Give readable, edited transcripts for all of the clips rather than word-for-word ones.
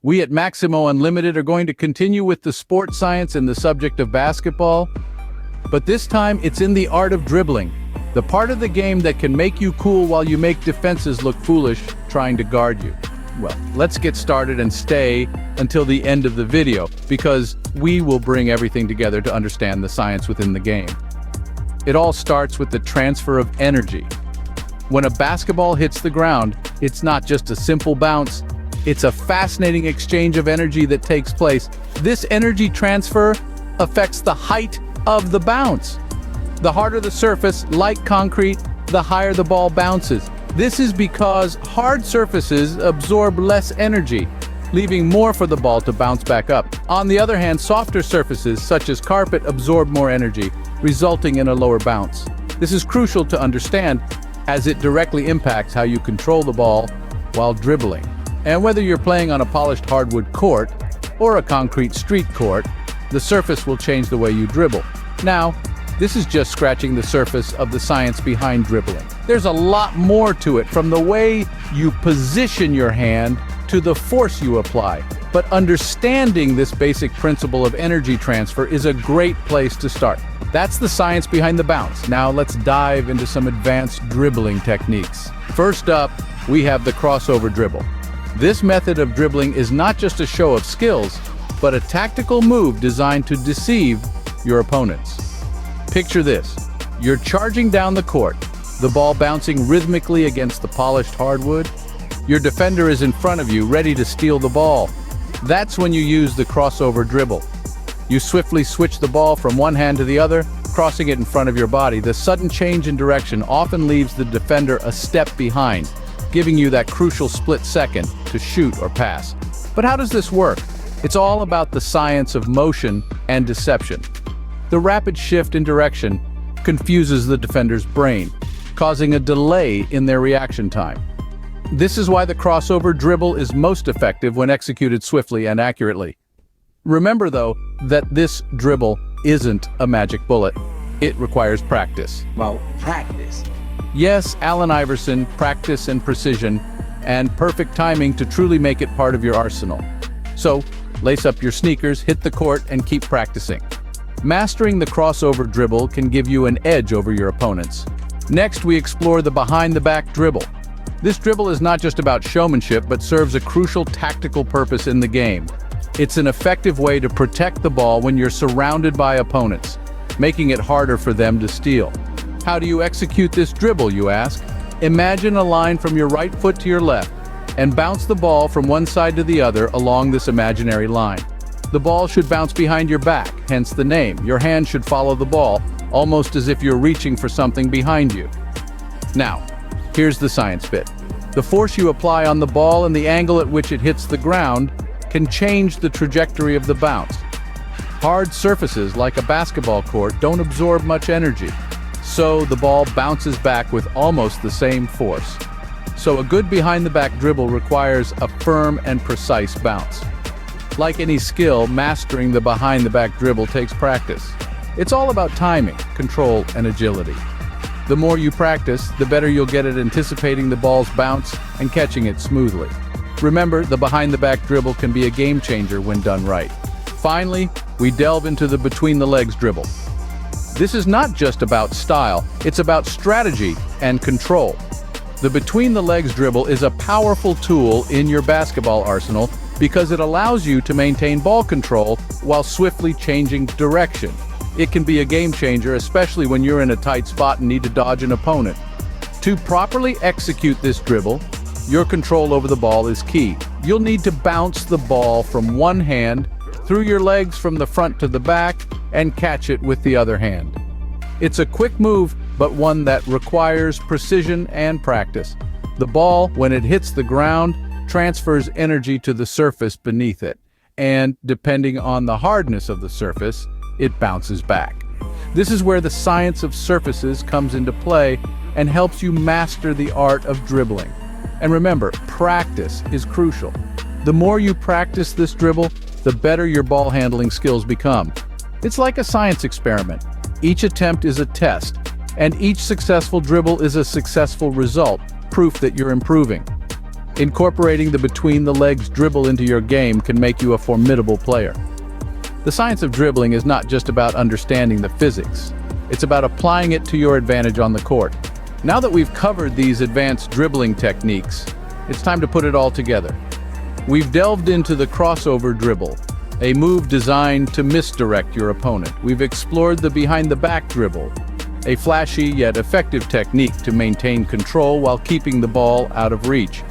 We at Maximo Unlimited are going to continue with the sport science and the subject of basketball, but this time it's in the art of dribbling, the part of the game that can make you cool while you make defenses look foolish trying to guard you. Well, let's get started and stay until the end of the video, because we will bring everything together to understand the science within the game. It all starts with the transfer of energy. When a basketball hits the ground, it's not just a simple bounce, it's a fascinating exchange of energy that takes place. This energy transfer affects the height of the bounce. The harder the surface, like concrete, the higher the ball bounces. This is because hard surfaces absorb less energy, leaving more for the ball to bounce back up. On the other hand, softer surfaces, such as carpet, absorb more energy, resulting in a lower bounce. This is crucial to understand, as it directly impacts how you control the ball while dribbling. And whether you're playing on a polished hardwood court or a concrete street court, the surface will change the way you dribble. Now, this is just scratching the surface of the science behind dribbling. There's a lot more to it, from the way you position your hand to the force you apply. But understanding this basic principle of energy transfer is a great place to start. That's the science behind the bounce. Now let's dive into some advanced dribbling techniques. First up, we have the crossover dribble. This method of dribbling is not just a show of skills, but a tactical move designed to deceive your opponents. Picture this. You're charging down the court, the ball bouncing rhythmically against the polished hardwood. Your defender is in front of you, ready to steal the ball. That's when you use the crossover dribble. You swiftly switch the ball from one hand to the other, crossing it in front of your body. The sudden change in direction often leaves the defender a step behind, giving you that crucial split second to shoot or pass. But how does this work? It's all about the science of motion and deception. The rapid shift in direction confuses the defender's brain, causing a delay in their reaction time. This is why the crossover dribble is most effective when executed swiftly and accurately. Remember, though, that this dribble isn't a magic bullet. It requires practice. Well, practice. Yes, Allen Iverson, practice and precision, and perfect timing to truly make it part of your arsenal. So, lace up your sneakers, hit the court, and keep practicing. Mastering the crossover dribble can give you an edge over your opponents. Next, we explore the behind-the-back dribble. This dribble is not just about showmanship, but serves a crucial tactical purpose in the game. It's an effective way to protect the ball when you're surrounded by opponents, making it harder for them to steal. How do you execute this dribble, you ask? Imagine a line from your right foot to your left, and bounce the ball from one side to the other along this imaginary line. The ball should bounce behind your back, hence the name. Your hand should follow the ball, almost as if you're reaching for something behind you. Now, here's the science bit. The force you apply on the ball and the angle at which it hits the ground can change the trajectory of the bounce. Hard surfaces, like a basketball court, don't absorb much energy, so the ball bounces back with almost the same force. So a good behind-the-back dribble requires a firm and precise bounce. Like any skill, mastering the behind-the-back dribble takes practice. It's all about timing, control, and agility. The more you practice, the better you'll get at anticipating the ball's bounce and catching it smoothly. Remember, the behind-the-back dribble can be a game changer when done right. Finally, we delve into the between-the-legs dribble. This is not just about style, it's about strategy and control. The between-the-legs dribble is a powerful tool in your basketball arsenal because it allows you to maintain ball control while swiftly changing direction. It can be a game changer, especially when you're in a tight spot and need to dodge an opponent. To properly execute this dribble, your control over the ball is key. You'll need to bounce the ball from one hand, through your legs from the front to the back, and catch it with the other hand. It's a quick move, but one that requires precision and practice. The ball, when it hits the ground, transfers energy to the surface beneath it, and depending on the hardness of the surface, it bounces back. This is where the science of surfaces comes into play and helps you master the art of dribbling. And remember, practice is crucial. The more you practice this dribble, the better your ball handling skills become. It's like a science experiment. Each attempt is a test, and each successful dribble is a successful result, proof that you're improving. Incorporating the between-the-legs dribble into your game can make you a formidable player. The science of dribbling is not just about understanding the physics. It's about applying it to your advantage on the court. Now that we've covered these advanced dribbling techniques, it's time to put it all together. We've delved into the crossover dribble, a move designed to misdirect your opponent. We've explored the behind-the-back dribble, a flashy yet effective technique to maintain control while keeping the ball out of reach.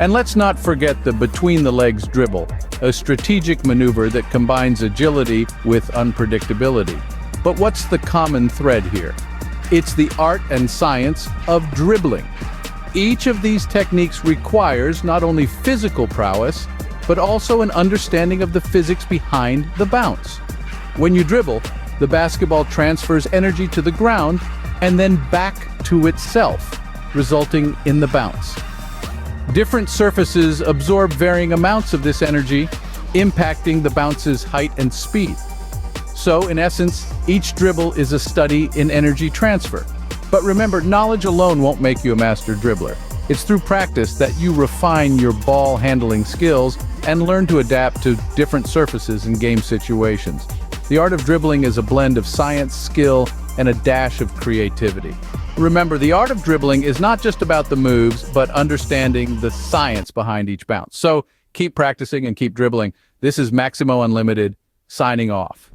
And let's not forget the between-the-legs dribble, a strategic maneuver that combines agility with unpredictability. But what's the common thread here? It's the art and science of dribbling. Each of these techniques requires not only physical prowess, but also an understanding of the physics behind the bounce. When you dribble, the basketball transfers energy to the ground and then back to itself, resulting in the bounce. Different surfaces absorb varying amounts of this energy, impacting the bounce's height and speed. So, in essence, each dribble is a study in energy transfer. But remember, knowledge alone won't make you a master dribbler. It's through practice that you refine your ball handling skills and learn to adapt to different surfaces in game situations. The art of dribbling is a blend of science, skill, and a dash of creativity. Remember, the art of dribbling is not just about the moves, but understanding the science behind each bounce. So keep practicing and keep dribbling. This is Maximo Unlimited, signing off.